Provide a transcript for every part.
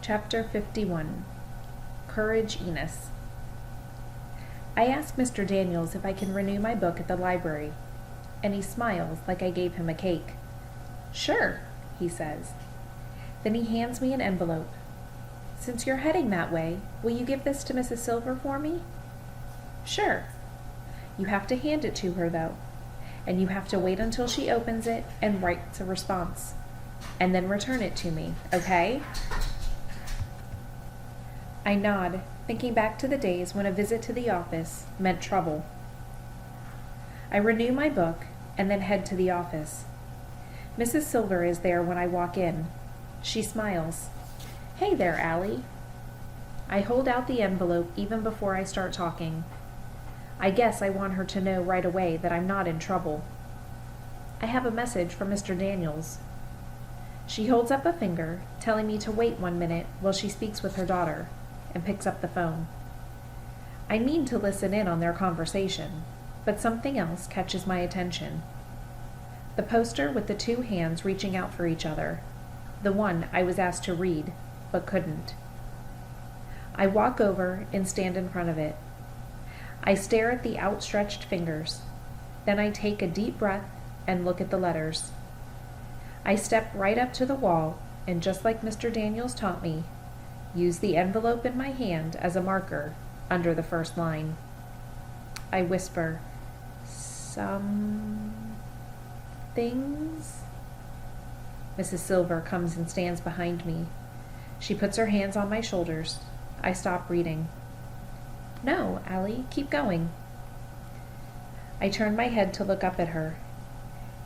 Chapter 51. Courage Enos. I ask Mr. Daniels if I can renew my book at the library, and he smiles like I gave him a cake. "Sure," he says. Then he hands me an envelope. "Since you're heading that way, will you give this to Mrs. Silver for me?" "Sure." You have to hand it to her, though, and you have to wait until she opens it and writes a response, and then return it to me, okay? I nod, thinking back to the days when a visit to the office meant trouble. I renew my book and then head to the office. Mrs. Silver is there when I walk in. She smiles. "Hey there, Allie." I hold out the envelope even before I start talking. I guess I want her to know right away that I'm not in trouble. I have a message from Mr. Daniels. She holds up a finger, telling me to wait 1 minute while she speaks with her daughter, and picks up the phone. I mean to listen in on their conversation, but something else catches my attention. The poster with the two hands reaching out for each other, the one I was asked to read, but couldn't. I walk over and stand in front of it. I stare at the outstretched fingers. Then I take a deep breath and look at the letters. I step right up to the wall and, just like Mr. Daniels taught me, use the envelope in my hand as a marker under the first line. I whisper, "Some things?" Mrs. Silver comes and stands behind me. She puts her hands on my shoulders. I stop reading. "No, Allie, keep going." I turn my head to look up at her.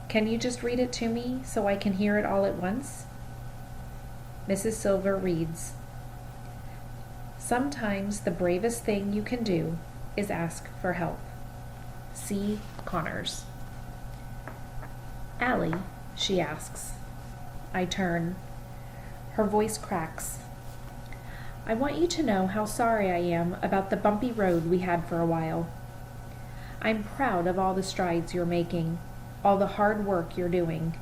"Can you just read it to me so I can hear it all at once?" Mrs. Silver reads, "Sometimes the bravest thing you can do is ask for help." C. Connors. "Allie," she asks. I turn. Her voice cracks. "I want you to know how sorry I am about the bumpy road we had for a while. I'm proud of all the strides you're making, all the hard work you're doing.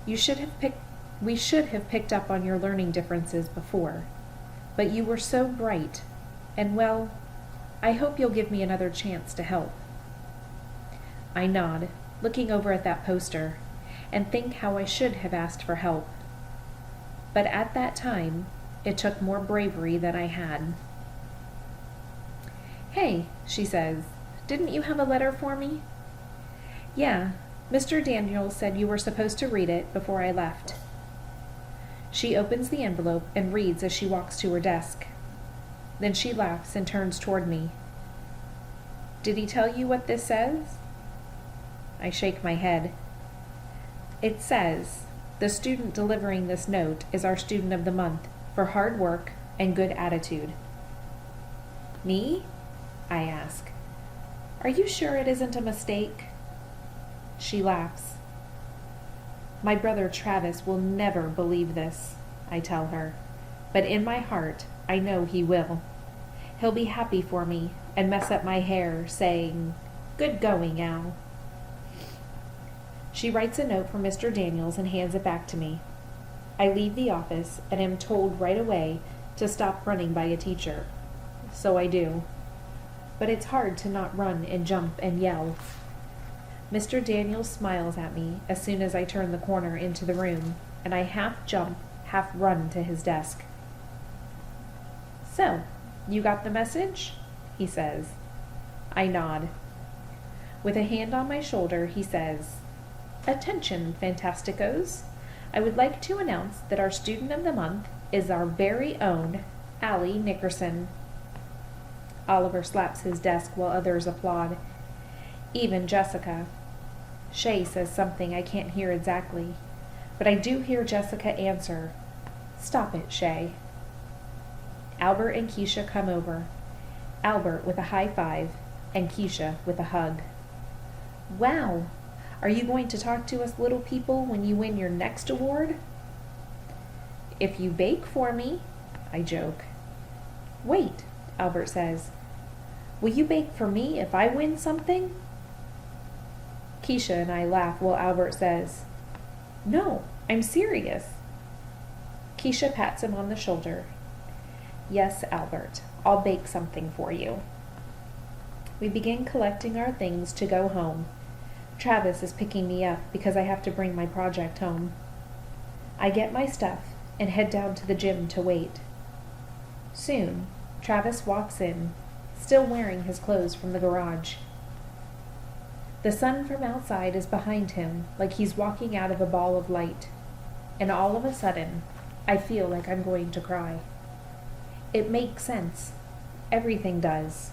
We should have picked up on your learning differences before, but you were so bright, and well, I hope you'll give me another chance to help." I nod, looking over at that poster, and think how I should have asked for help. But at that time, it took more bravery than I had. "Hey," she says, "didn't you have a letter for me?" "Yeah, Mr. Daniels said you were supposed to read it before I left." She opens the envelope and reads as she walks to her desk. Then she laughs and turns toward me. "Did he tell you what this says?" I shake my head. It says, "The student delivering this note is our student of the month for hard work and good attitude." "Me?" I ask. "Are you sure it isn't a mistake?" She laughs. "My brother Travis will never believe this," I tell her, "but in my heart I know he will. He'll be happy for me and mess up my hair, saying, 'Good going, Al.'" She writes a note for Mr. Daniels and hands it back to me. I leave the office and am told right away to stop running by a teacher. So I do. But it's hard to not run and jump and yell. Mr. Daniels smiles at me as soon as I turn the corner into the room, and I half jump, half run to his desk. "So, you got the message?" he says. I nod. With a hand on my shoulder, he says, "Attention, Fantasticos. I would like to announce that our student of the month is our very own Allie Nickerson." Oliver slaps his desk while others applaud. Even Jessica. Shay says something I can't hear exactly, but I do hear Jessica answer, "Stop it, Shay." Albert and Keisha come over, Albert with a high five and Keisha with a hug. "Wow! Are you going to talk to us little people when you win your next award?" "If you bake for me," I joke. "Wait," Albert says. "Will you bake for me if I win something?" Keisha and I laugh while Albert says, "No, I'm serious." Keisha pats him on the shoulder. Yes, Albert, I'll bake something for you. We begin collecting our things to go home. Travis is picking me up because I have to bring my project home. I get my stuff and head down to the gym to wait. Soon, Travis walks in, still wearing his clothes from the garage. The sun from outside is behind him like he's walking out of a ball of light, and all of a sudden, I feel like I'm going to cry. It makes sense. Everything does.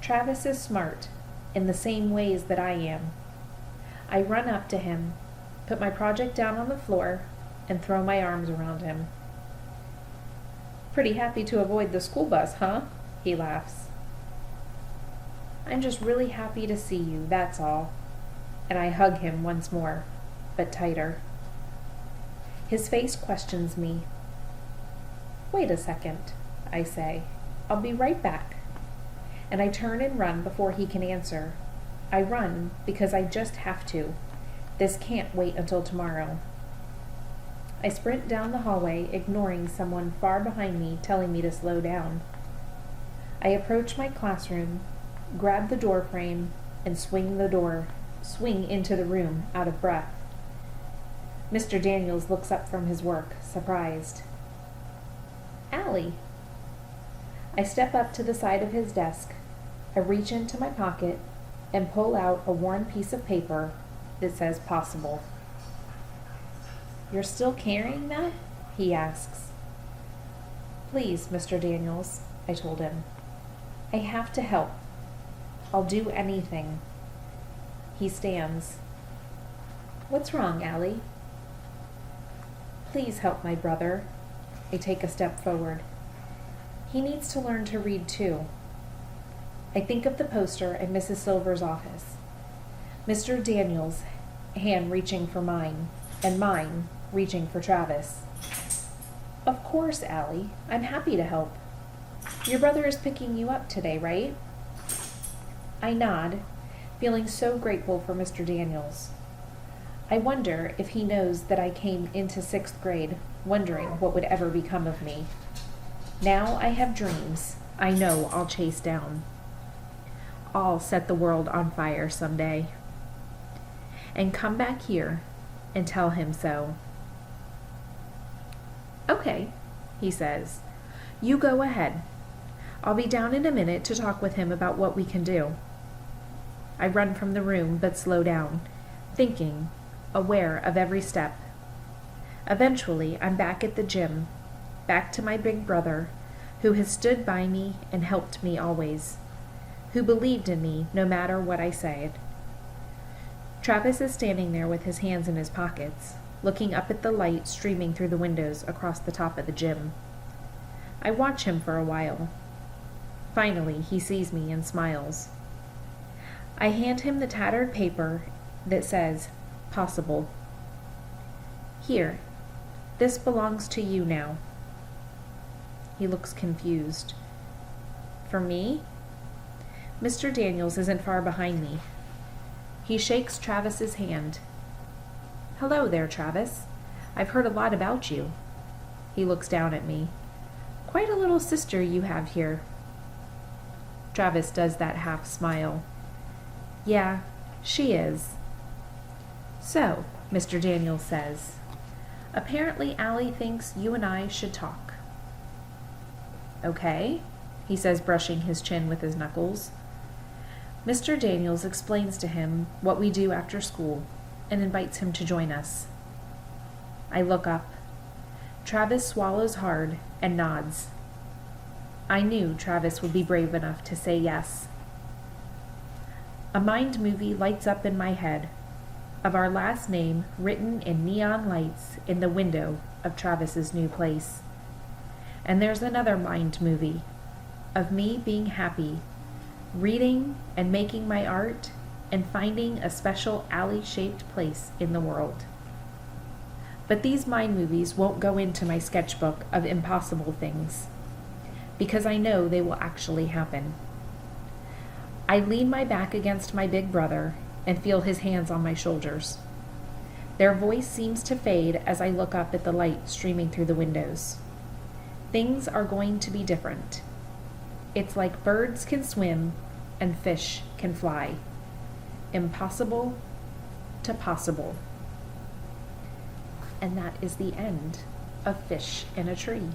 Travis is smart in the same ways that I am. I run up to him, put my project down on the floor, and throw my arms around him. Pretty happy to avoid the school bus, huh? He laughs. I'm just really happy to see you, that's all. And I hug him once more, but tighter. His face questions me. Wait a second, I say. I'll be right back. And I turn and run before he can answer. I run because I just have to. This can't wait until tomorrow. I sprint down the hallway, ignoring someone far behind me telling me to slow down. I approach my classroom, grab the door frame, and swing into the room, out of breath. Mr. Daniels looks up from his work, surprised. Allie. I step up to the side of his desk. I reach into my pocket and pull out a worn piece of paper that says possible. You're still carrying that? He asks. Please, Mr. Daniels, I told him. I have to help. I'll do anything. He stands. What's wrong, Allie? Please help my brother. I take a step forward. He needs to learn to read too. I think of the poster in Mrs. Silver's office. Mr. Daniels' hand reaching for mine, and mine reaching for Travis. Of course, Allie. I'm happy to help. Your brother is picking you up today, right? I nod, feeling so grateful for Mr. Daniels. I wonder if he knows that I came into 6th grade wondering what would ever become of me. Now I have dreams I know I'll chase down. I'll set the world on fire someday. And come back here and tell him so. Okay, he says. You go ahead. I'll be down in a minute to talk with him about what we can do. I run from the room but slow down, thinking, aware of every step. Eventually, I'm back at the gym, back to my big brother, who has stood by me and helped me always, who believed in me no matter what I said. Travis is standing there with his hands in his pockets, looking up at the light streaming through the windows across the top of the gym. I watch him for a while. Finally, he sees me and smiles. I hand him the tattered paper that says, possible. Here, this belongs to you now. He looks confused. For me? Mr. Daniels isn't far behind me. He shakes Travis's hand. Hello there, Travis. I've heard a lot about you. He looks down at me. Quite a little sister you have here. Travis does that half smile. Yeah, she is. So, Mr. Daniels says, apparently Allie thinks you and I should talk. Okay, he says, brushing his chin with his knuckles. Mr. Daniels explains to him what we do after school and invites him to join us. I look up. Travis swallows hard and nods. I knew Travis would be brave enough to say yes. A mind movie lights up in my head, of our last name written in neon lights in the window of Travis's new place. And there's another mind movie, of me being happy, reading and making my art, and finding a special Allie-shaped place in the world. But these mind movies won't go into my sketchbook of impossible things, because I know they will actually happen. I lean my back against my big brother and feel his hands on my shoulders. Their voice seems to fade as I look up at the light streaming through the windows. Things are going to be different. It's like birds can swim and fish can fly. Impossible to possible. And that is the end of Fish in a Tree.